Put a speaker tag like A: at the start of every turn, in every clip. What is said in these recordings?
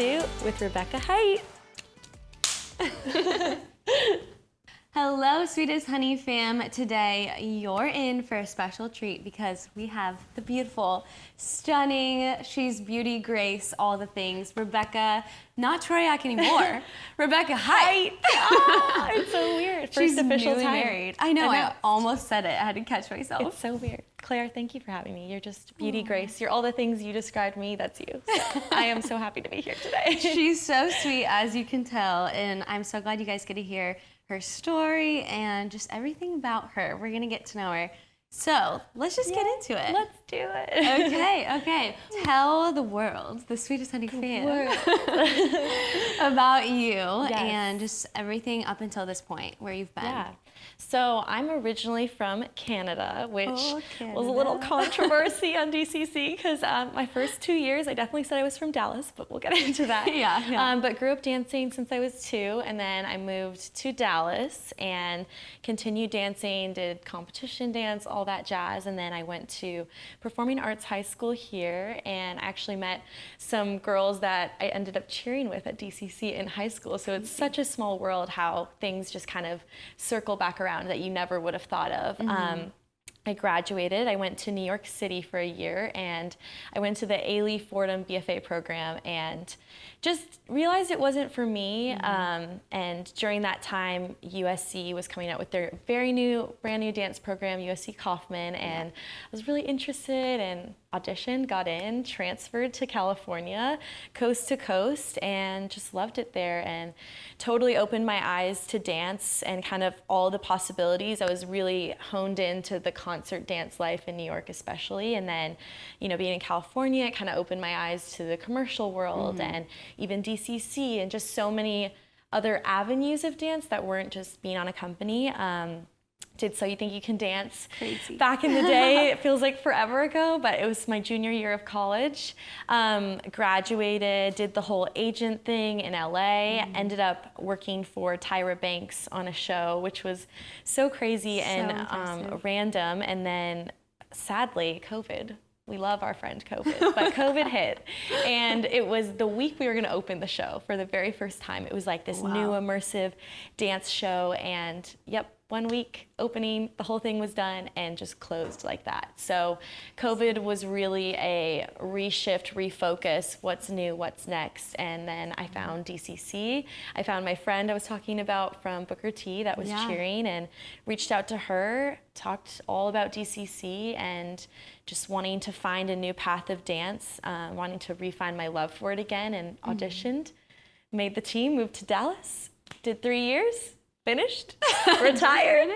A: to With Rebecca Hite.
B: Hello, Sweetest Honey fam. Today, you're in for a special treat because we have the beautiful, stunning, she's beauty, grace, all the things, Rebecca, not Troyak anymore, Rebecca Hite.
A: Oh, it's so weird. First
B: She's
A: official
B: newly
A: time.
B: married. I know, I almost said it. I had to catch myself.
A: It's so weird. Claire, thank you for having me. You're just beauty, grace. You're all the things you described me, that's you. So I am so happy to be here today.
B: She's so sweet, as you can tell, and I'm so glad you guys get to hear her story and just everything about her. We're gonna get to know her. So let's just get into it.
A: Let's do it.
B: Okay. Tell the world, the Sweetest Honey fan, about you and just everything up until this point, where you've been.
A: Yeah. So I'm originally from Canada, which was a
B: Canada.
A: little controversy on DCC because my first 2 years, I definitely said I was from Dallas, but we'll get into that.
B: Yeah.
A: But grew up dancing since I was 2, and then I moved to Dallas and continued dancing, did competition dance, all that jazz, and then I went to Performing Arts High School here, and I actually met some girls that I ended up cheering with at DCC in high school. So it's such a small world how things just kind of circle back around that you never would have thought of. I graduated. I went to New York City for a year, and I went to the Ailey Fordham BFA program and just realized it wasn't for me. And during that time, USC was coming out with their brand new dance program, USC Kaufman, and I was really interested and auditioned, got in, transferred to California, coast to coast, and just loved it there and totally opened my eyes to dance and kind of all the possibilities. I was really honed into the concert dance life in New York especially, and then, being in California, it kind of opened my eyes to the commercial world and even DCC and just so many other avenues of dance that weren't just being on a company. Did So You Think You Can Dance.
B: Crazy.
A: Back in the day, it feels like forever ago, but it was my junior year of college. Graduated, did the whole agent thing in LA, ended up working for Tyra Banks on a show, which was so crazy and random. And then sadly, COVID. We love our friend COVID, but COVID hit. And it was the week we were gonna open the show for the very first time. It was like this new immersive dance show, and 1 week opening, the whole thing was done and just closed like that. So COVID was really a reshift, refocus, what's new, what's next. And then I found DCC. I found my friend I was talking about from Booker T that was cheering, and reached out to her, talked all about DCC and just wanting to find a new path of dance, wanting to refine my love for it again, and auditioned, made the team, moved to Dallas, did 3 years, finished, retired,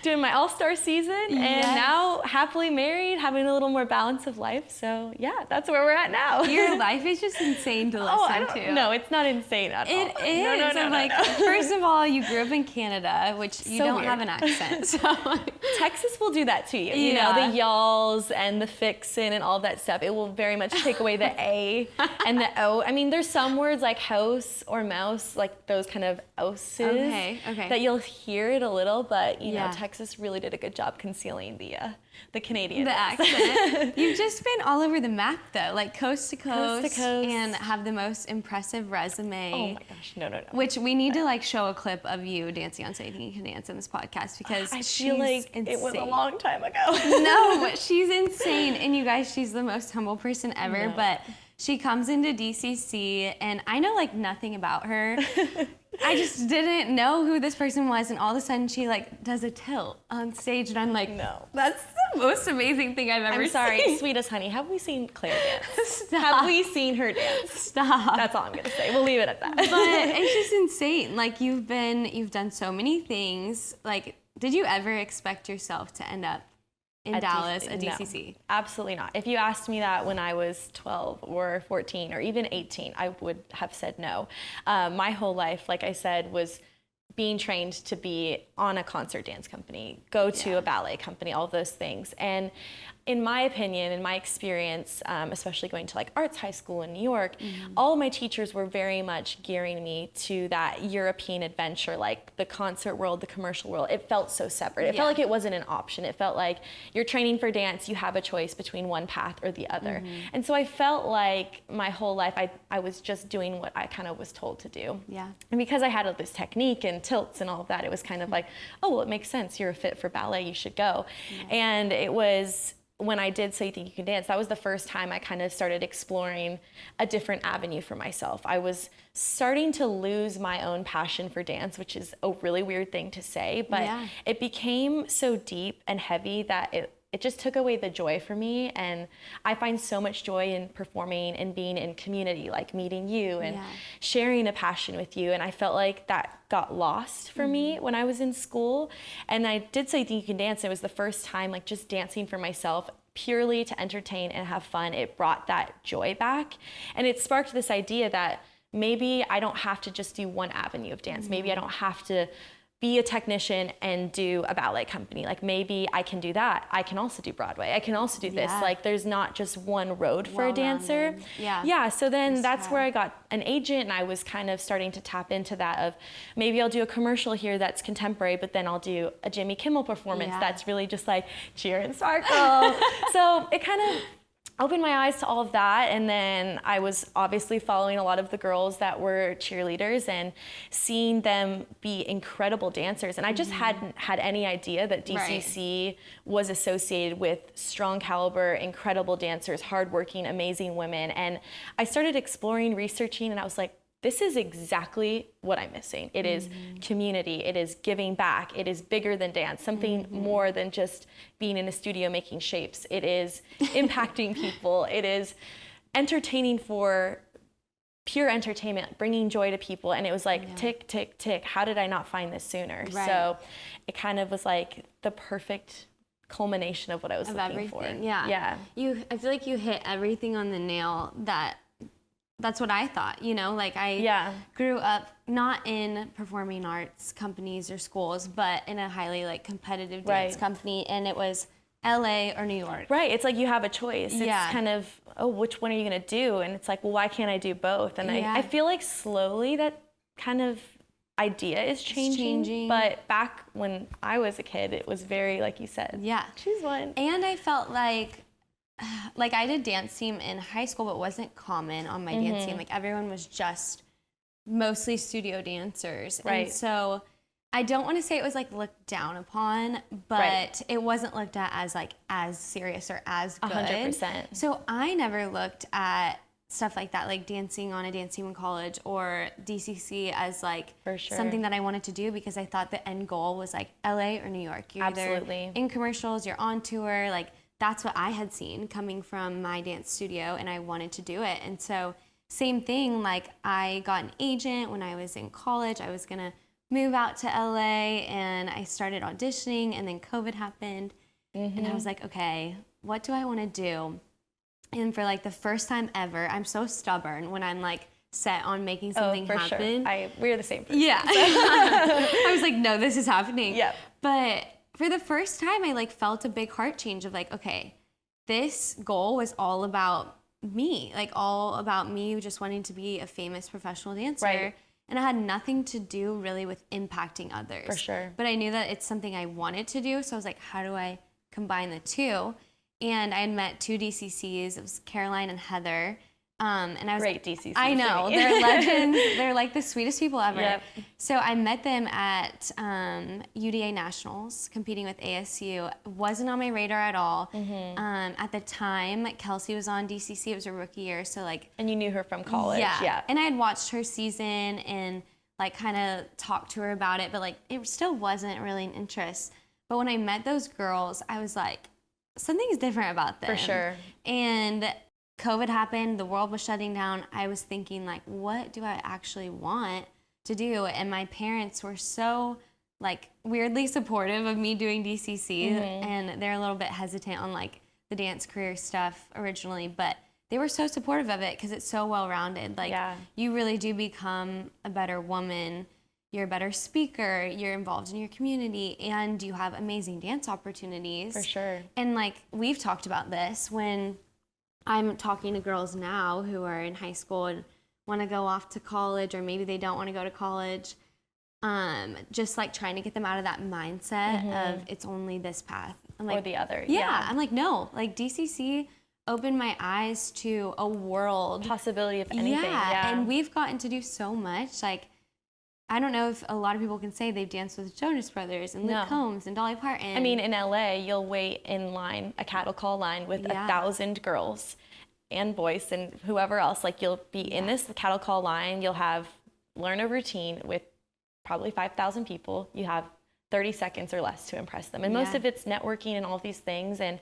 A: doing my all-star season, and now happily married, having a little more balance of life. So that's where we're at now.
B: Your life is just insane to listen to.
A: No, it's not insane at all.
B: It is. No. First of all, you grew up in Canada, which you don't have an accent. So
A: Texas will do that to you. You know, the y'alls and the fixin' and all that stuff. It will very much take away the A and the O. I mean, there's some words like house or mouse, like those kind of oses that you'll hear it a little, but you know, Texas really did a good job concealing the Canadian
B: accent. You've just been all over the map though, like coast to coast, and have the most impressive resume.
A: Oh my gosh, no.
B: Which we need to like show a clip of you dancing on So You Think You Can Dance in this podcast, because
A: I feel like it was a long time ago.
B: No, she's insane, and you guys, she's the most humble person ever. But she comes into DCC, and I know like nothing about her. I just didn't know who this person was, and all of a sudden she like does a tilt on stage, and I'm like,
A: no,
B: that's the most amazing thing I've ever seen.
A: I'm sorry, Sweetest Honey, have we seen Claire dance? Stop. Have we seen her dance?
B: Stop.
A: That's all I'm gonna say. We'll leave it at that.
B: But it's just insane. Like you've done so many things. Like, did you ever expect yourself to end up in Dallas at DCC?
A: No, absolutely not. If you asked me that when I was 12 or 14 or even 18, I would have said no. My whole life, like I said, was being trained to be on a concert dance company, go to a ballet company, all those things. And in my opinion, in my experience, especially going to like arts high school in New York, all of my teachers were very much gearing me to that European adventure, like the concert world, the commercial world. It felt so separate. It felt like it wasn't an option. It felt like you're training for dance, you have a choice between one path or the other. And so I felt like my whole life I was just doing what I kind of was told to do.
B: Yeah.
A: And because I had all this technique and tilts and all of that, it was kind of like, oh, well, it makes sense. You're a fit for ballet. You should go. And it was when I did So You Think You Can Dance, that was the first time I kind of started exploring a different avenue for myself. I was starting to lose my own passion for dance, which is a really weird thing to say, but it became so deep and heavy that it just took away the joy for me. And I find so much joy in performing and being in community, like meeting you and sharing a passion with you. And I felt like that got lost for me when I was in school. And I did So You Think You Can Dance. It was the first time like just dancing for myself, purely to entertain and have fun. It brought that joy back. And it sparked this idea that maybe I don't have to just do one avenue of dance. Maybe I don't have to be a technician and do a ballet company. Like maybe I can do that. I can also do Broadway. I can also do this. Like there's not just one road for a dancer. Yeah. So then that's where I got an agent, and I was kind of starting to tap into that of maybe I'll do a commercial here that's contemporary, but then I'll do a Jimmy Kimmel performance that's really just like cheer and sparkle. So it kind of opened my eyes to all of that. And then I was obviously following a lot of the girls that were cheerleaders and seeing them be incredible dancers. And I just hadn't had any idea that DCC was associated with strong caliber, incredible dancers, hardworking, amazing women. And I started exploring, researching, and I was like, this is exactly what I'm missing. It is community, it is giving back, it is bigger than dance, something more than just being in a studio making shapes. It is impacting people, it is entertaining for pure entertainment, bringing joy to people. And it was like, tick, tick, tick, how did I not find this sooner? So it kind of was like the perfect culmination of what I was looking for.
B: I feel like you hit everything on the nail. That's what I thought, you know, like I grew up not in performing arts companies or schools, but in a highly like competitive dance company, and it was LA or New York. It's
A: like you have a choice. It's kind of, oh, which one are you gonna do? And it's like, well, why can't I do both? And I feel like slowly that kind of idea is changing. But back when I was a kid, it was very, like you said, choose one.
B: And I felt like I did dance team in high school, but wasn't common on my dance team. Like everyone was just mostly studio dancers. And so I don't want to say it was like looked down upon, but it wasn't looked at as like as serious or as good.
A: 100%.
B: So I never looked at stuff like that, like dancing on a dance team in college or DCC as like something that I wanted to do, because I thought the end goal was like LA or New York. You're either in commercials, you're on tour, like that's what I had seen coming from my dance studio, and I wanted to do it. And so same thing, like I got an agent when I was in college. I was gonna move out to LA, and I started auditioning, and then COVID happened. And I was like, okay, what do I want to do? And for like the first time ever, I'm so stubborn when I'm like set on making something happen.
A: We're the same person.
B: I was like, no, this is happening.
A: But
B: for the first time, I like felt a big heart change of like, okay, this goal was all about me, like all about me just wanting to be a famous professional dancer. And it had nothing to do really with impacting others. But I knew that it's something I wanted to do. So I was like, how do I combine the two? And I had met two DCCs. It was Caroline and Heather. And I was
A: great DCCs.
B: I know, they're legends. They're like the sweetest people ever. So I met them at UDA Nationals, competing with ASU. Wasn't on my radar at all. At the time, Kelsey was on DCC. It was her rookie year, so like.
A: And you knew her from college.
B: And I had watched her season and like kind of talked to her about it, but like it still wasn't really an interest. But when I met those girls, I was like, something's different about them. And COVID happened, the world was shutting down. I was thinking like, what do I actually want to do? And my parents were so like weirdly supportive of me doing DCC, and they're a little bit hesitant on like the dance career stuff originally, but they were so supportive of it because it's so well-rounded. Like you really do become a better woman you're a better speaker, you're involved in your community, and you have amazing dance opportunities.
A: For sure.
B: And like we've talked about this when I'm talking to girls now who are in high school and want to go off to college, or maybe they don't want to go to college. Just like trying to get them out of that mindset of it's only this path. I'm like,
A: or the other.
B: Yeah. I'm like, no, like DCC opened my eyes to a world.
A: Possibility of anything.
B: Yeah. And we've gotten to do so much. Like, I don't know if a lot of people can say they've danced with Jonas Brothers and Luke Combs and Dolly Parton.
A: I mean, in LA, you'll wait in line, a cattle call line with 1,000 girls and boys and whoever else. Like, you'll be in this cattle call line. You'll learn a routine with probably 5,000 people. You have 30 seconds or less to impress them. And most of it's networking and all these things. And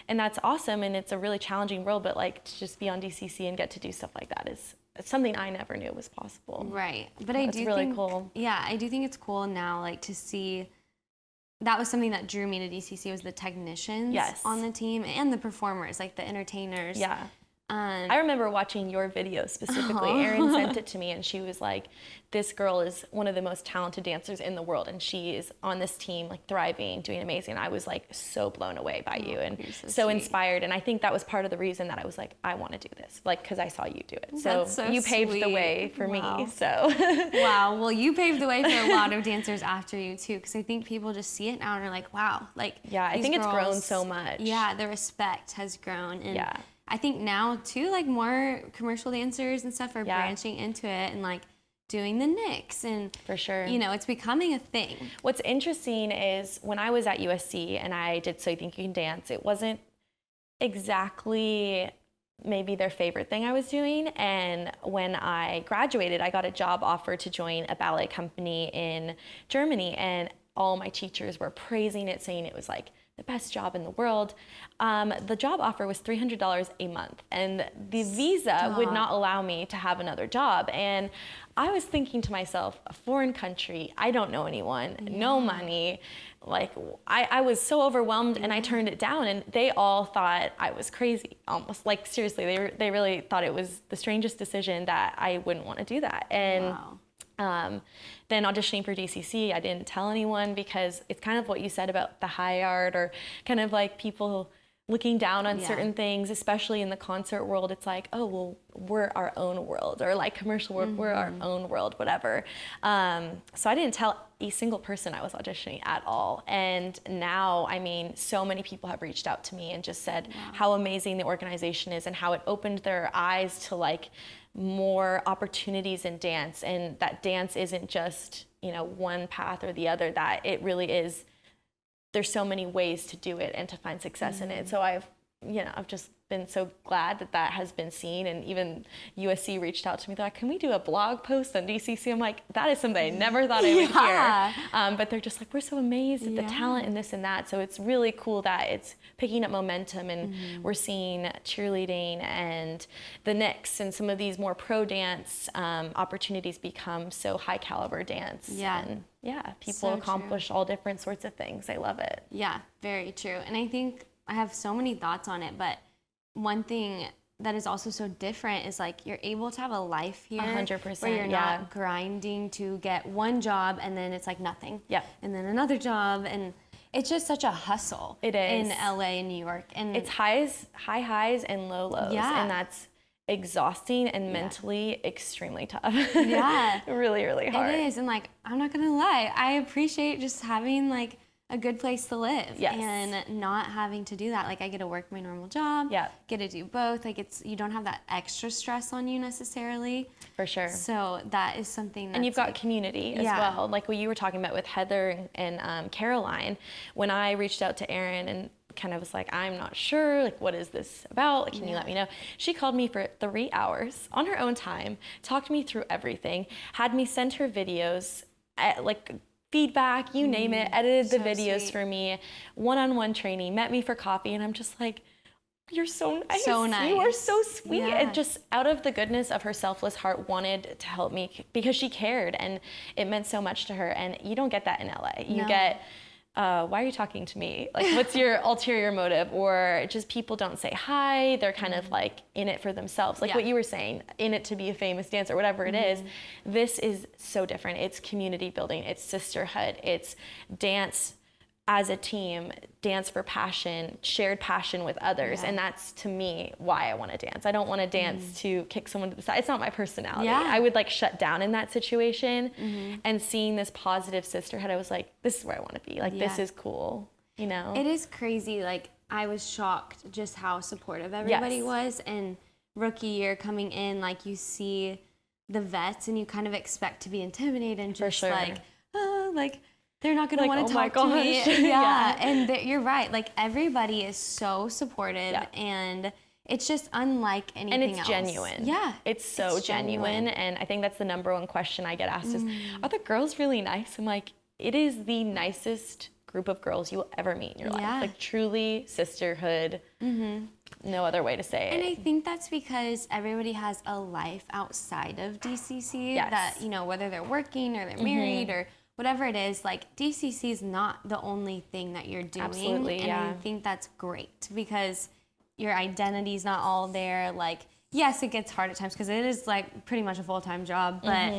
A: that's awesome. And it's a really challenging world. But like, to just be on DCC and get to do stuff like that is something I never knew was possible.
B: Right. But I do
A: really
B: think,
A: cool.
B: Yeah, I do think it's cool now, like, to see. That was something that drew me to DCC, was the technicians on the team and the performers, like the entertainers.
A: Yeah. I remember watching your video specifically. Erin sent it to me and she was like, this girl is one of the most talented dancers in the world and she is on this team, like thriving, doing amazing. And I was like so blown away by you and so inspired. And I think that was part of the reason that I was like, I want to do this, like, because I saw you do it. So you paved the way for me. So
B: wow. Well, you paved the way for a lot of dancers after you too, because I think people just see it now and are like, wow, like,
A: I think it's grown so much.
B: Yeah, the respect has grown. And I think now too, like, more commercial dancers and stuff are branching into it and like doing the Nicks, and
A: for sure,
B: you know, it's becoming a thing.
A: What's interesting is when I was at USC and I did So You Think You Can Dance, it wasn't exactly maybe their favorite thing I was doing. And when I graduated, I got a job offer to join a ballet company in Germany, and all my teachers were praising it, saying it was like the best job in the world. The job offer was $300 a month, and the visa would not allow me to have another job. And I was thinking to myself, a foreign country, I don't know anyone, no money. Like, I was so overwhelmed, and I turned it down, and they all thought I was crazy, almost. Like, seriously, they really thought it was the strangest decision, that I wouldn't want to do that. And then auditioning for DCC, I didn't tell anyone, because it's kind of what you said about the high art, or kind of like people looking down on certain things, especially in the concert world. It's like, oh, well, we're our own world, or like commercial world, we're our own world, whatever. So I didn't tell a single person I was auditioning at all. And now, I mean, so many people have reached out to me and just said how amazing the organization is and how it opened their eyes to like more opportunities in dance, and that dance isn't just, you know, one path or the other, that it really is, there's so many ways to do it and to find success in it. So I've just been so glad that that has been seen. And even USC reached out to me, they're like, can we do a blog post on DCC? I'm like, that is something I never thought I would hear. But they're just like, we're so amazed at the talent and this and that. So it's really cool that it's picking up momentum, and we're seeing cheerleading and the Nicks and some of these more pro dance opportunities become so high caliber dance. And people accomplish all different sorts of things. I love it.
B: Yeah, very true. And I think I have so many thoughts on it, but one thing that is also so different is like you're able to have a life here
A: 100%,
B: where you're not grinding to get one job and then it's like nothing. And then another job, and it's just such a hustle.
A: It is.
B: In LA and New York. And
A: it's high highs and low lows. And that's exhausting and mentally extremely tough. Really, really hard.
B: It is. And like, I'm not gonna lie, I appreciate just having like a good place to live and not having to do that. Like, I get to work my normal job, get to do both. Like, you don't have that extra stress on you necessarily.
A: For sure.
B: So that is something that's,
A: and you've got community as well. Like what you were talking about with Heather and Caroline, when I reached out to Erin and kind of was like, I'm not sure, like, what is this about? Like, can you let me know? She called me for 3 hours on her own time, talked me through everything, had me send her videos, like feedback, you name it, edited the videos for me, one-on-one training, met me for coffee, and I'm just like, you're so nice.
B: So nice.
A: You are so sweet. And just out of the goodness of her selfless heart wanted to help me because she cared, and it meant so much to her. And you don't get that in LA. You get why are you talking to me? Like, what's your ulterior motive? Or just people don't say hi. They're kind of like in it for themselves. Like what you were saying, in it to be a famous dancer, whatever it is. This is so different. It's community building. It's sisterhood. It's dance as a team, dance for passion, shared passion with others. And that's, to me, why I want to dance. I don't want to dance to kick someone to the side. It's not my personality. I would like shut down in that situation. And seeing this positive sisterhood, I was like, this is where I want to be. Like, this is cool, you know?
B: It is crazy. Like, I was shocked just how supportive everybody was. And rookie year coming in, like, you see the vets and you kind of expect to be intimidated and just like, oh, like, they're not going to want to talk to me. And you're right. Like, everybody is so supportive and it's just unlike anything else.
A: And it's genuine. It's so genuine. And I think that's the number one question I get asked is, are the girls really nice? I'm like, it is the nicest group of girls you will ever meet in your life. Like, truly sisterhood. No other way to say it.
B: And I think that's because everybody has a life outside of DCC that, you know, whether they're working or they're married or whatever it is, like, DCC is not the only thing that you're doing.
A: Absolutely,
B: and I think that's great because your identity's not all there. Like, yes, it gets hard at times because it is like pretty much a full-time job, but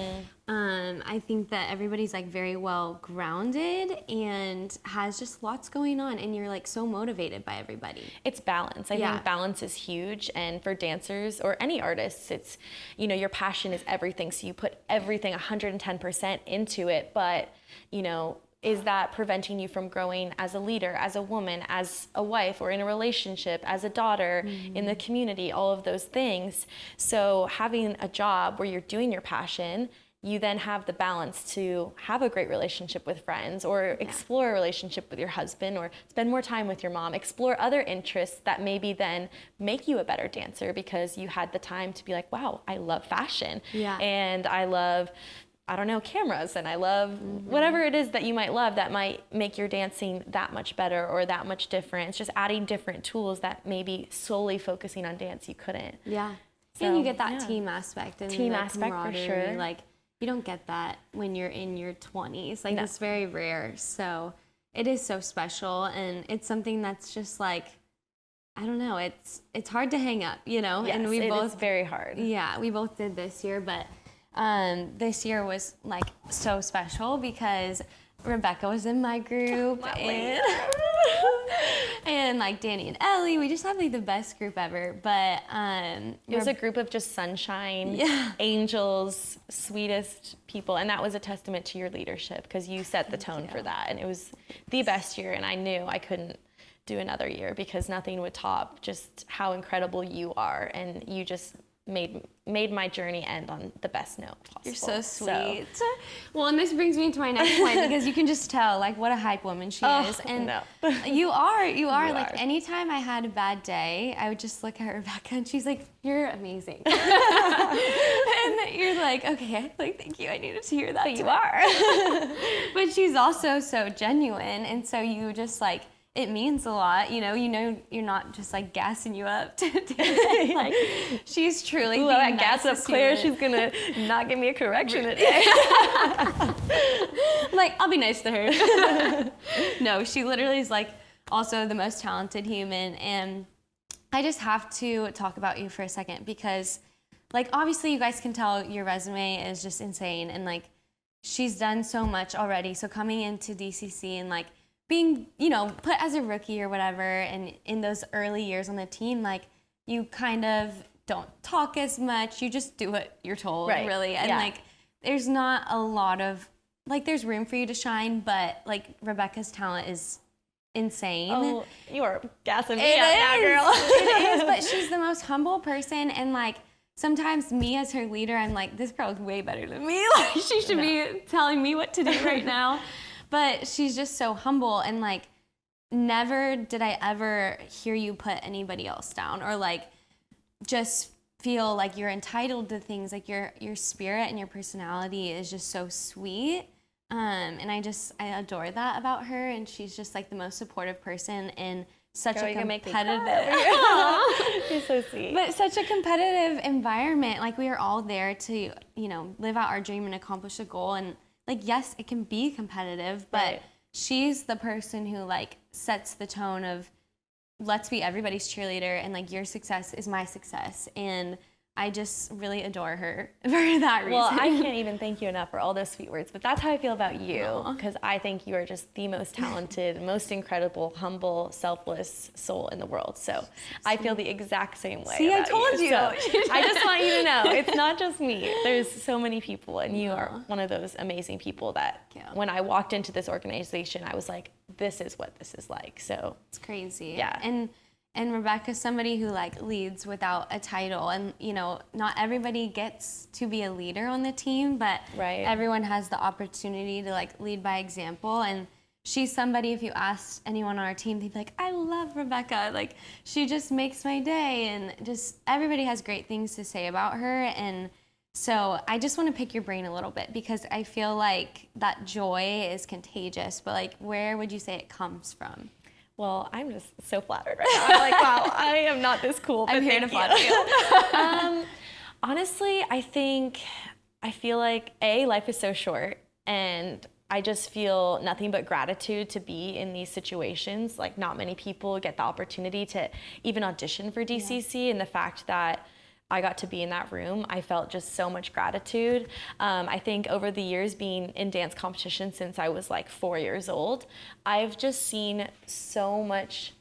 B: I think that everybody's like very well grounded and has just lots going on, and you're like so motivated by everybody.
A: It's balance. I think balance is huge, and for dancers or any artists, it's, you know, your passion is everything, so you put everything 110% into it, but, you know, is that preventing you from growing as a leader, as a woman, as a wife, or in a relationship, as a daughter, in the community, all of those things. So having a job where you're doing your passion, you then have the balance to have a great relationship with friends, or explore a relationship with your husband, or spend more time with your mom, explore other interests that maybe then make you a better dancer because you had the time to be like, wow, I love fashion. And I love, I don't know, cameras, and I love whatever it is that you might love that might make your dancing that much better or that much different. It's just adding different tools that maybe solely focusing on dance you couldn't. So,
B: and you get that team aspect and
A: team
B: the
A: aspect for sure.
B: Like, you don't get that when you're in your 20s. Like, it's very rare. So it is so special, and it's something that's just like, I don't know, it's hard to hang up, you know? And we both,
A: it's very hard.
B: We both did this year, but this year was like so special because Rebecca was in my group, and like Danny and Ellie, we just had like the best group ever. But
A: it was a group of just sunshine, angels, sweetest people, and that was a testament to your leadership because you set the tone for that, and it was the best year. And I knew I couldn't do another year because nothing would top just how incredible you are, and you just made my journey end on the best note possible.
B: You're so sweet. Well, and this brings me to my next point because you can just tell like what a hype woman she is. And you are. Like, anytime I had a bad day, I would just look at Rebecca and she's like, you're amazing. And you're like, okay, like, thank you. I needed to hear that.
A: But you are.
B: But she's also so genuine, and so you just like, it means a lot, you know, you're not just like gassing you up to dance. Like, she's truly
A: Ooh, I gas up Claire. She's gonna not give me a correction today.
B: Like, I'll be nice to her. No, she literally is like also the most talented human, and I just have to talk about you for a second because, like, obviously you guys can tell your resume is just insane, and like, she's done so much already. So coming into DCC and like being, you know, put as a rookie or whatever, and in those early years on the team, like, you kind of don't talk as much. You just do what you're told, really. And like, there's not a lot of, like, there's room for you to shine, but like, Rebecca's talent is insane.
A: Oh, you are gassing me up now, girl.
B: It is, but she's the most humble person, and like, sometimes me as her leader, I'm like, this girl's way better than me. Like, she should be telling me what to do right now. But she's just so humble, and like, never did I ever hear you put anybody else down or like just feel like you're entitled to things. Like, your spirit and your personality is just so sweet. And I adore that about her, and she's just like the most supportive person in such a competitive
A: You're so sweet.
B: But such a competitive environment. Like, we are all there to, you know, live out our dream and accomplish a goal, and like, yes, it can be competitive, but she's the person who like sets the tone of let's be everybody's cheerleader and like your success is my success. And I just really adore her for that reason.
A: Well, I can't even thank you enough for all those sweet words, but that's how I feel about you, because I think you are just the most talented, most incredible, humble, selfless soul in the world. So I feel the exact same way.
B: See, I
A: about
B: told you.
A: So I just want you to know, it's not just me. There's so many people, and you are one of those amazing people that when I walked into this organization, I was like, this is what this is like. So
B: it's crazy.
A: Yeah.
B: And Rebecca's somebody who like leads without a title, and you know, not everybody gets to be a leader on the team, but everyone has the opportunity to like lead by example. And she's somebody, if you asked anyone on our team, they'd be like, I love Rebecca, like she just makes my day, and just everybody has great things to say about her. And so I just want to pick your brain a little bit, because I feel like that joy is contagious, but like where would you say it comes from?
A: Well, I'm just so flattered right now. I'm like, wow, I am not this cool. But
B: I'm here to flatter you.
A: Honestly, I feel like life is so short, and I just feel nothing but gratitude to be in these situations. Like, not many people get the opportunity to even audition for DCC, and the fact that I got to be in that room, I felt just so much gratitude. I think over the years being in dance competition since I was like 4 years old, I've just seen so much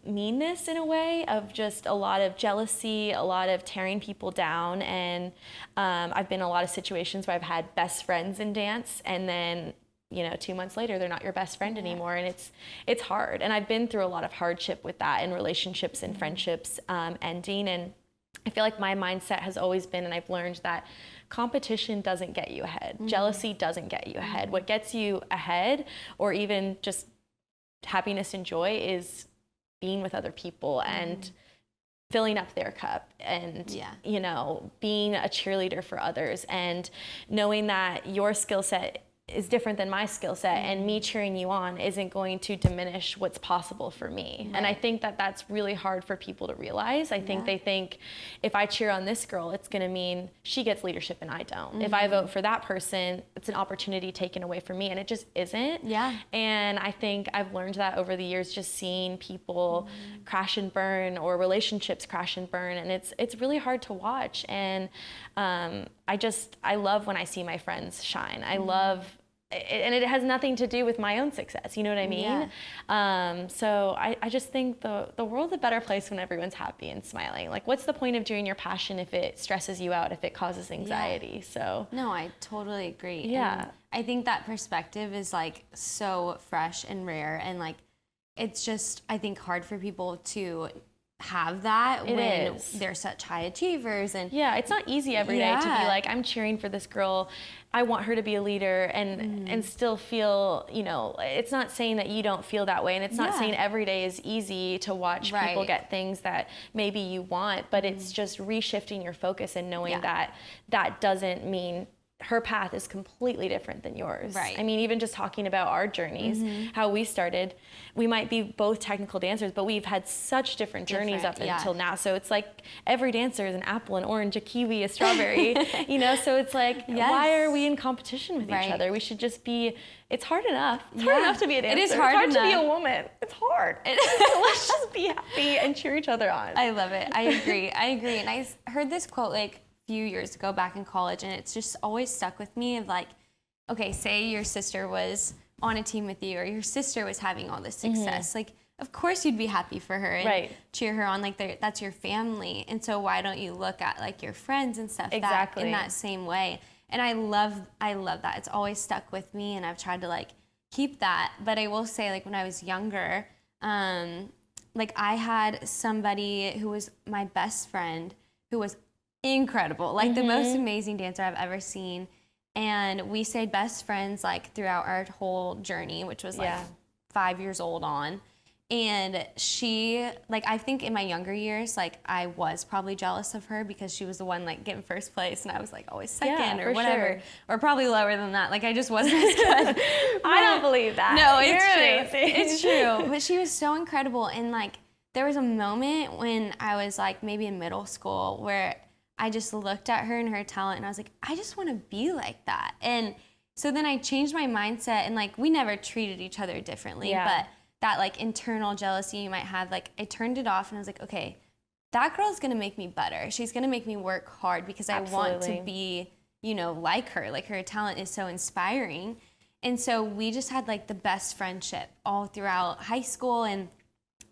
A: meanness in a way, of just a lot of jealousy, a lot of tearing people down. And I've been in a lot of situations where I've had best friends in dance, and then 2 months later, they're not your best friend anymore. And it's hard. And I've been through a lot of hardship with that, in relationships and friendships ending. And I feel like my mindset has always been, and I've learned that competition doesn't get you ahead. Jealousy doesn't get you ahead. What gets you ahead, or even just happiness and joy, is being with other people and filling up their cup, and being a cheerleader for others, and knowing that your skill set is different than my skill set, and me cheering you on isn't going to diminish what's possible for me. And I think that that's really hard for people to realize. I think they think, if I cheer on this girl, it's going to mean she gets leadership and I don't. If I vote for that person, it's an opportunity taken away from me, and it just isn't. And I think I've learned that over the years, just seeing people crash and burn, or relationships crash and burn, and it's really hard to watch. And I love when I see my friends shine. I love, and it has nothing to do with my own success, you know what I mean? So I just think the world's a better place when everyone's happy and smiling. Like, what's the point of doing your passion if it stresses you out, if it causes anxiety? So
B: no, I totally agree.
A: Yeah.
B: And I think that perspective is like so fresh and rare, and like it's just, I think, hard for people to have that when they're such high achievers. And
A: it's not easy every day to be like, I'm cheering for this girl, I want her to be a leader, and still feel, it's not saying that you don't feel that way, and it's not saying every day is easy to watch people get things that maybe you want, but it's just reshifting your focus and knowing that that doesn't mean her path is completely different than yours. I mean, even just talking about our journeys, how we started, we might be both technical dancers, but we've had such different journeys up until now. So it's like every dancer is an apple, an orange, a kiwi, a strawberry, so it's like, why are we in competition with each other? We should just be, it's hard enough. It's hard enough to be a dancer.
B: It is hard
A: to be a woman. It's hard. Let's just be happy and cheer each other on.
B: I love it. I agree. And I heard this quote like few years ago back in college, and it's just always stuck with me, of like, okay, say your sister was on a team with you, or your sister was having all this success, like, of course you'd be happy for her and cheer her on, like that's your family. And so why don't you look at like your friends and stuff that in that same way? And I love that. It's always stuck with me, and I've tried to like keep that. But I will say, like, when I was younger, like I had somebody who was my best friend who was incredible, like the most amazing dancer I've ever seen. And we stayed best friends like throughout our whole journey, which was like 5 years old on. And she, like, I think in my younger years, like I was probably jealous of her because she was the one like getting first place, and I was like always second or whatever, or probably lower than that. Like I just wasn't as good.
A: I don't believe that.
B: No, it's true. It's true. But she was so incredible. And like there was a moment when I was like maybe in middle school where I just looked at her and her talent, and I was like, I just want to be like that. And So then I changed my mindset, and like we never treated each other differently, but that like internal jealousy you might have, like I turned it off and I was like, okay, that girl's gonna make me better. She's gonna make me work hard because I want to be, you know, like her. Like her talent is so inspiring. And so we just had like the best friendship all throughout high school, and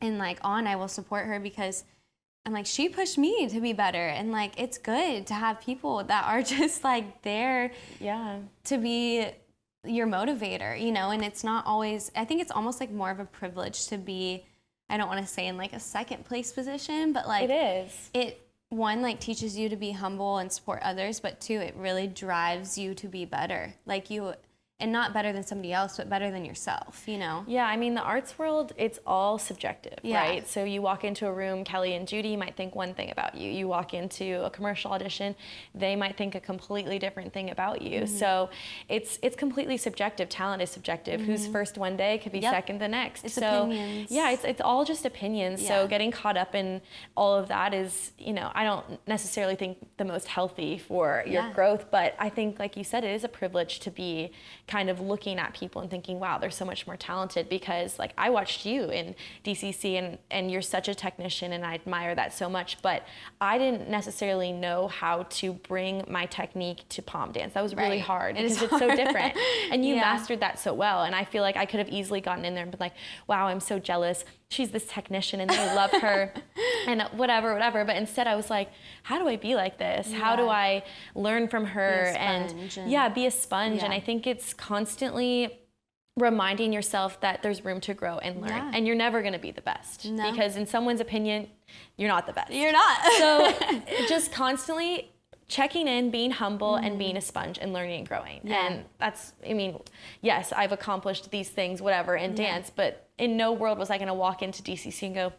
B: like on, I will support her because I'm like, she pushed me to be better. And like, it's good to have people that are just like there to be your motivator, you know. And it's not always, I think it's almost like more of a privilege to be, I don't want to say in like a second place position, but like it one, like teaches you to be humble and support others, but two, it really drives you to be better. Like you, and not better than somebody else, but better than yourself, you know?
A: Yeah, I mean, the arts world, it's all subjective, right? So you walk into a room, Kelly and Judy might think one thing about you. You walk into a commercial audition, they might think a completely different thing about you. So it's completely subjective. Talent is subjective. Who's first one day could be second the next.
B: It's opinions.
A: Yeah, it's all just opinions. So getting caught up in all of that is, you know, I don't necessarily think the most healthy for your growth, but I think, like you said, it is a privilege to be kind of looking at people and thinking, wow, they're so much more talented, because like I watched you in DCC and you're such a technician and I admire that so much, but I didn't necessarily know how to bring my technique to pom dance. That was really hard because it's so different, and you mastered that so well, and I feel like I could have easily gotten in there and been like, wow, I'm so jealous, she's this technician and they love her and whatever, but instead I was like, how do I be like this? How do I learn from her and be a sponge? And I think it's constantly reminding yourself that there's room to grow and learn, and you're never going to be the best because in someone's opinion, you're not the best.
B: You're not.
A: So just constantly checking in, being humble, and being a sponge and learning and growing. And that's, I mean, yes, I've accomplished these things, whatever, in dance, but in no world was I going to walk into DCC and go,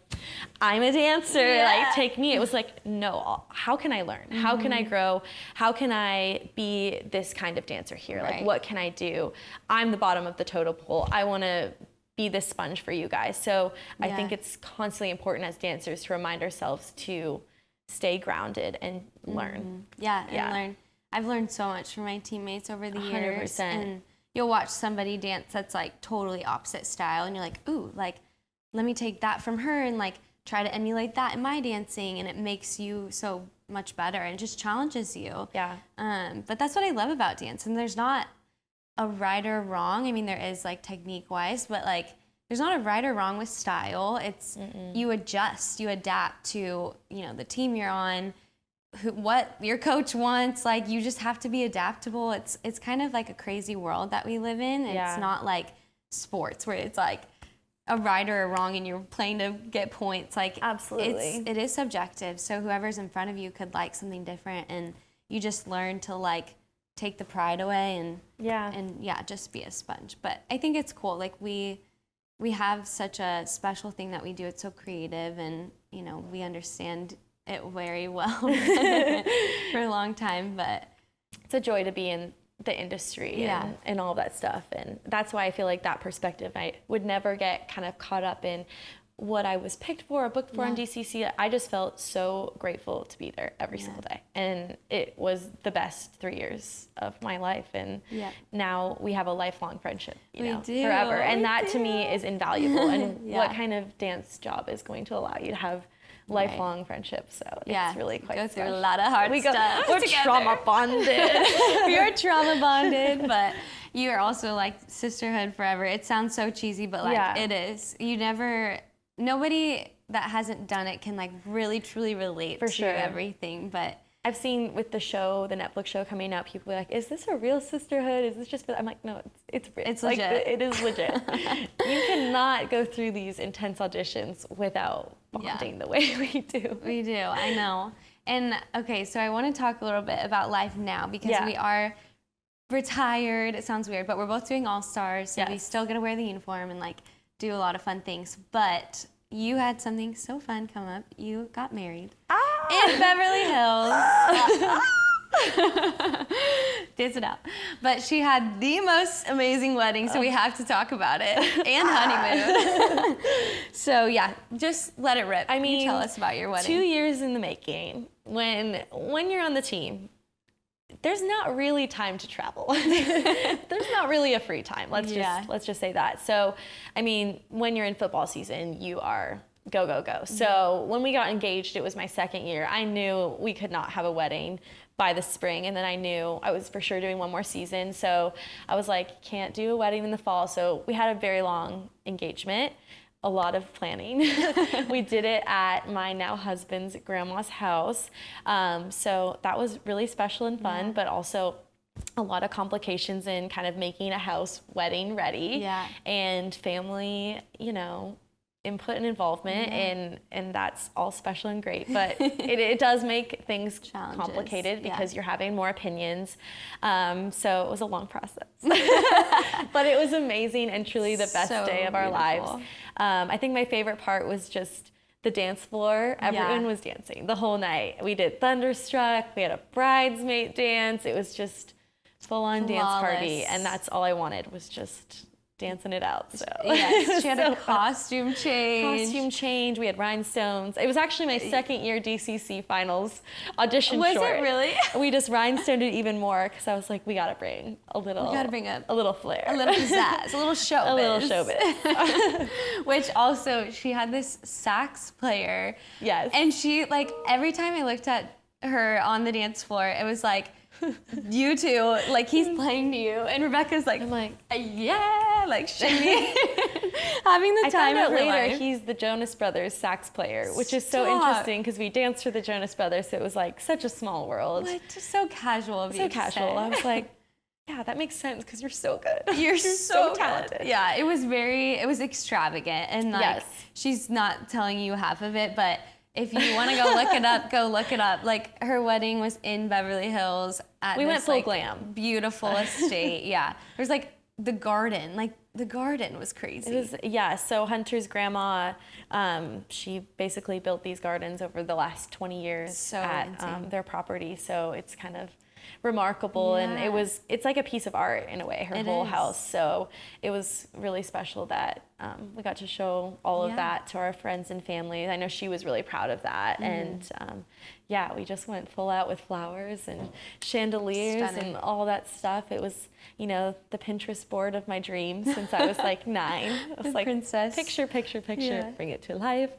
A: I'm a dancer, like take me. It was like, no, how can I learn? How can I grow? How can I be this kind of dancer here? Like, what can I do? I'm the bottom of the totem pole. I want to be this sponge for you guys. So I think it's constantly important as dancers to remind ourselves to stay grounded and learn.
B: And learn. I've learned so much from my teammates over the years.
A: 100%.
B: And you'll watch somebody dance that's like totally opposite style, and you're like, ooh, like let me take that from her and like try to emulate that in my dancing, and it makes you so much better and just challenges you. But that's what I love about dance, and there's not a right or wrong. I mean, there is like technique wise, but like there's not a right or wrong with style. It's you adjust, you adapt to, you know, the team you're on, what your coach wants. Like you just have to be adaptable. It's kind of like a crazy world that we live in. It's not like sports where it's like a right or a wrong and you're playing to get points. Like it is subjective. So whoever's in front of you could like something different, and you just learn to like take the pride away and just be a sponge. But I think it's cool. Like we have such a special thing that we do. It's so creative, and you know, we understand it very well for a long time. But
A: it's a joy to be in the industry and all that stuff, and that's why I feel like that perspective, I would never get kind of caught up in what I was picked for or booked for on DCC. I just felt so grateful to be there every single day, and it was the best 3 years of my life, and now we have a lifelong friendship, you know, forever, and that to me is invaluable. And what kind of dance job is going to allow you to have lifelong friendships? So it's really quite
B: go through
A: special.
B: a lot of hard stuff.
A: We're trauma bonded.
B: We are trauma bonded, but you are also like sisterhood forever. It sounds so cheesy, but like it is. Nobody that hasn't done it can like really truly relate to everything. But
A: I've seen with the show, the Netflix show coming up, people are like, is this a real sisterhood? Is this just, I'm like, no, it's like,
B: legit.
A: It is legit. You cannot go through these intense auditions without bonding the way we do.
B: We do, I know. And okay, so I want to talk a little bit about life now, because we are retired. It sounds weird, but we're both doing All-Stars, so we still get to wear the uniform and like do a lot of fun things. But you had something so fun come up. You got married in Beverly Hills. Dance it out. But she had the most amazing wedding, so we have to talk about it. And honeymoon. So yeah, just let it rip.
A: I mean,
B: you tell us about your wedding.
A: 2 years in the making. When you're on the team, there's not really time to travel. There's not really a free time. Let's just say that. So, I mean, when you're in football season, you are go, go, go. So when we got engaged, it was my second year. I knew we could not have a wedding by the spring. And then I knew I was for sure doing one more season. So I was like, can't do a wedding in the fall. So we had a very long engagement, a lot of planning. We did it at my now husband's grandma's house. So that was really special and fun, but also a lot of complications in kind of making a house wedding ready.
B: Yeah.
A: And family, you know, input and involvement, and that's all special and great, but it does make things complicated because you're having more opinions. So it was a long process, but it was amazing and truly the best day of our lives. I think my favorite part was just the dance floor. Everyone was dancing the whole night. We did Thunderstruck. We had a bridesmaid dance. It was just full-on dance party, and that's all I wanted was just dancing it out. So
B: yes, she had a costume change.
A: We had rhinestones. It was actually my second year DCC finals audition
B: Was
A: short.
B: it really?
A: We just rhinestoned it even more because I was like, we gotta bring a little flair,
B: a little pizzazz, a little showbiz.
A: A little showbiz.
B: Which also, she had this sax player.
A: Yes.
B: And she, like, every time I looked at her on the dance floor, it was like, you two, like, he's playing to you, and Rebecca's like,
A: I'm like,
B: yeah, like shimmy, having the time of her
A: later
B: life.
A: He's the Jonas Brothers sax player, which is so interesting because we danced for the Jonas Brothers, so it was like such a small world.
B: What? Just so casual of you.
A: So casual. I was like, yeah, that makes sense because you're so good.
B: You're so
A: talented.
B: Good. Yeah, it was extravagant, and like she's not telling you half of it, but if you want to go look it up, go look it up. Like, her wedding was in Beverly Hills at
A: we
B: this,
A: went full
B: like,
A: glam,
B: beautiful estate. Yeah, there's like the garden. Like, the garden was crazy.
A: It was, so Hunter's grandma, she basically built these gardens over the last 20 years at their property. So it's kind of remarkable, and it's like a piece of art in a way, her whole house. So it was really special that we got to show all of that to our friends and family. I know she was really proud of that. And we just went full out with flowers and chandeliers and all that stuff. It was, you know, the Pinterest board of my dreams since I was like 9. I was like,
B: princess.
A: Picture, bring it to life.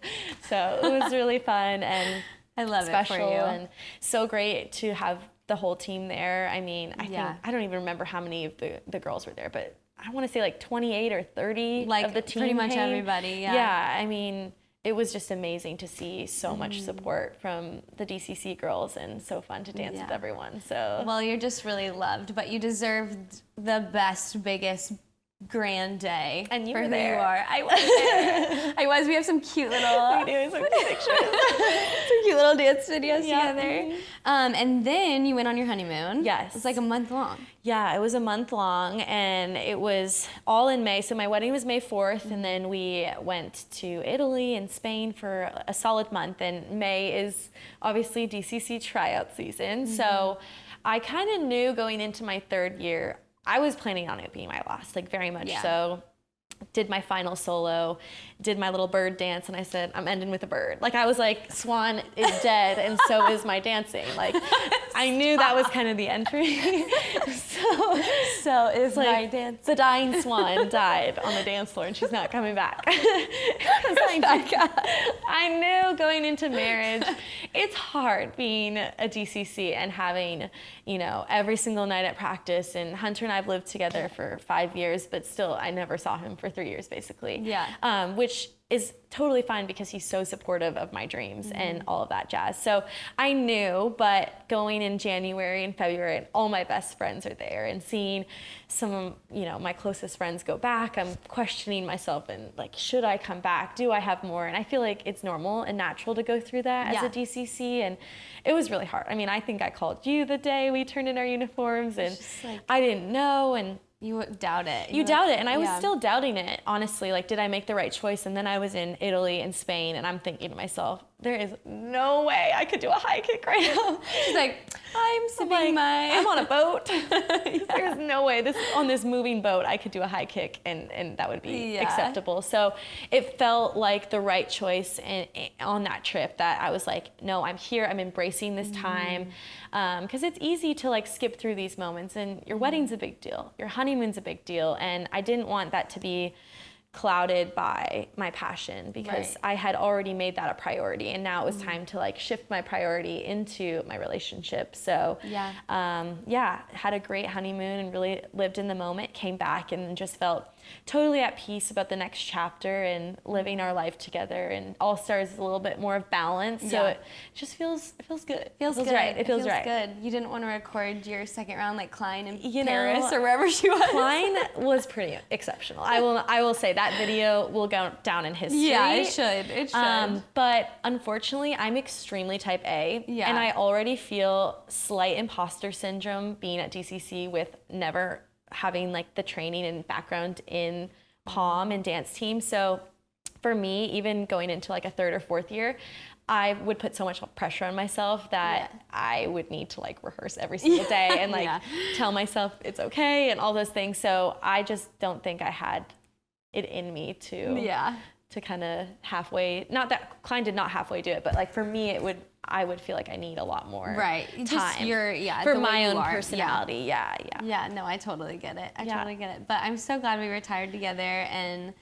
A: So it was really fun and
B: I love
A: special
B: it for you.
A: And so great to have the whole team there. I mean, I think, I don't even remember how many of the girls were there, but I want to say like 28 or 30 of the team.
B: Pretty much everybody,
A: Yeah, I mean, it was just amazing to see so much support from the DCC girls and so fun to dance with everyone. So
B: well, you're just really loved, but you deserved the best, biggest, grand day.
A: And you
B: for
A: were
B: who
A: there.
B: You are. I was there. I was. We have some cute little.
A: We do, some cute pictures.
B: Some cute little dance videos together. And then you went on your honeymoon.
A: Yes.
B: It was like a month long.
A: Yeah, it was a month long, and it was all in May. So my wedding was May 4th, and then we went to Italy and Spain for a solid month. And May is obviously DCC tryout season. So I kind of knew going into my third year, I was planning on it being my last, like very much so. Did my final solo, did my little bird dance, and I said, I'm ending with a bird. Like, I was like, Swan is dead, and so is my dancing. Like, I knew that was kind of the entry. so it's like my dance. The dying swan died on the dance floor, and she's not coming back. I knew going into marriage, it's hard being a DCC and having, you know, every single night at practice. And Hunter and I have lived together for 5 years, but still, I never saw him for 3 years, basically.
B: Yeah.
A: Which is totally fine because he's so supportive of my dreams and all of that jazz. So I knew, but going in January and February, and all my best friends are there, and seeing some of, you know, my closest friends go back, I'm questioning myself and like, should I come back? Do I have more? And I feel like it's normal and natural to go through that as a DCC. And it was really hard. I mean, I think I called you the day we turned in our uniforms, and like, I didn't know. And
B: you doubt it.
A: You doubt it. And I was still doubting it, honestly. Like, did I make the right choice? And then I was in Italy and Spain, and I'm thinking to myself, there is no way I could do a high kick right now.
B: She's like, I'm on a boat.
A: there's no way on this moving boat I could do a high kick and that would be acceptable. So it felt like the right choice on that trip, that I was like, no, I'm here, I'm embracing this time. Because it's easy to like skip through these moments, and your wedding's a big deal, your honeymoon's a big deal, and I didn't want that to be clouded by my passion, because I had already made that a priority, and now it was time to like shift my priority into my relationship. So had a great honeymoon and really lived in the moment, came back and just felt totally at peace about the next chapter and living our life together, and All Stars is a little bit more of balance, so it just feels good. Feels good. Right. It feels right.
B: Good. You didn't want to record your second round like Klein in Paris or wherever she was.
A: Klein was pretty exceptional. I will say that video will go down in history.
B: Yeah, it should. It should.
A: But unfortunately, I'm extremely type A, and I already feel slight imposter syndrome being at DCC with never having like the training and background in pom and dance team. So for me, even going into like a third or fourth year, I would put so much pressure on myself that I would need to like rehearse every single day and like tell myself it's okay and all those things. So I just don't think I had it in me to kind of halfway, not that Klein did not halfway do it, but like for me, I would feel like I need a lot more time
B: just
A: for my own personality. Yeah,
B: no, I totally get it. I totally get it. But I'm so glad we retired together and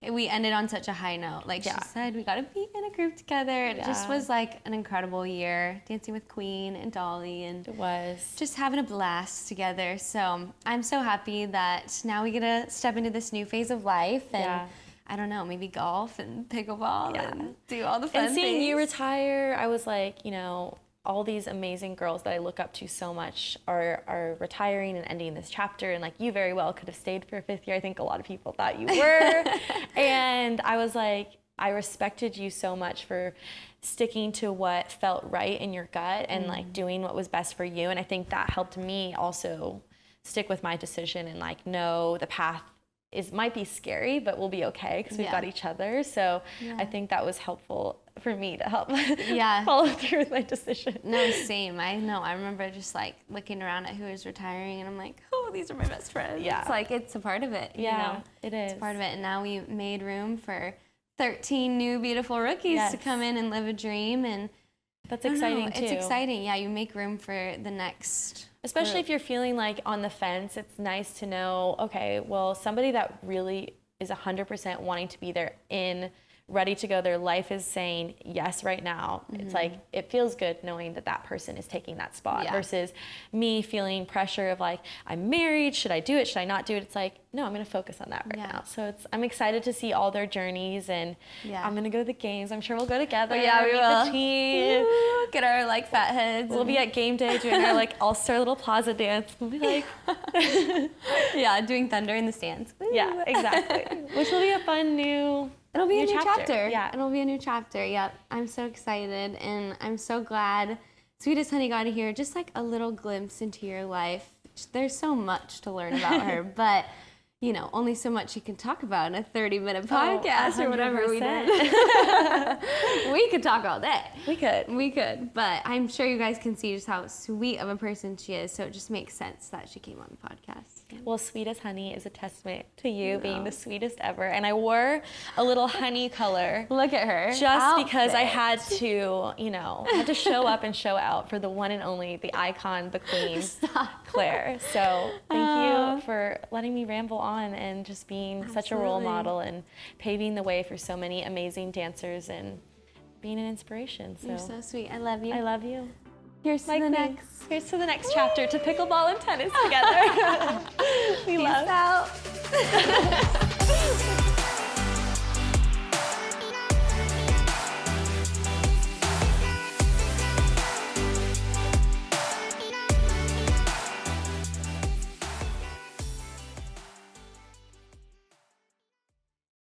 B: we ended on such a high note. Like she said, we got to be in a group together. It just was like an incredible year, dancing with Queen and Dolly, and
A: it was
B: just having a blast together. So I'm so happy that now we get to step into this new phase of life and I don't know, maybe golf and pickleball and do all the fun things.
A: And seeing you retire, I was like, you know, all these amazing girls that I look up to so much are retiring and ending this chapter, and like you very well could have stayed for a fifth year. I think a lot of people thought you were. And I was like, I respected you so much for sticking to what felt right in your gut and like doing what was best for you. And I think that helped me also stick with my decision and like know the path might be scary, but we'll be okay because we've got each other. So I think that was helpful for me to help follow through with my decision.
B: No, same. I know. I remember just like looking around at who was retiring and I'm like, oh, these are my best friends. Yeah. It's like, it's a part of it. You know?
A: It is.
B: It's a part of it. And now we made room for 13 new beautiful rookies to come in and live a dream. And
A: that's exciting too.
B: It's exciting. Yeah, you make room for the next
A: Especially if you're feeling like on the fence, it's nice to know, okay, well, somebody that really is 100% wanting to be there ready to go, their life is saying yes right now. It's like, it feels good knowing that that person is taking that spot versus me feeling pressure of like, I'm married, should I do it, should I not do it? It's like, no, I'm going to focus on that right now. So I'm excited to see all their journeys, and I'm going to go to the games. I'm sure we'll go together.
B: Yeah, we will.
A: The team.
B: Woo, get our like fat heads.
A: We'll be at game day doing our like all-star little plaza dance. We'll be like,
B: doing thunder in the stands. Woo.
A: Yeah, exactly. Which will be a fun
B: It'll be a new chapter.
A: Yeah.
B: It'll be a new chapter. Yep. I'm so excited, and I'm so glad Sweetest Honey got to hear just like a little glimpse into your life. There's so much to learn about her, but you know, only so much you can talk about in a 30-minute podcast or whatever we did. We could talk all day. We could, but I'm sure you guys can see just how sweet of a person she is, so it just makes sense that she came on the podcast.
A: Well, Sweetest Honey is a testament to you being the sweetest ever. And I wore a little honey color.
B: Look at her.
A: Just because I had to, show up and show out for the one and only, the icon, the queen, Claire. So thank you for letting me ramble on and just being such a role model and paving the way for so many amazing dancers and being an inspiration. So
B: you're so sweet. I love you.
A: I love you.
B: Here's to the next
A: chapter, to pickleball and tennis together.
B: Peace out.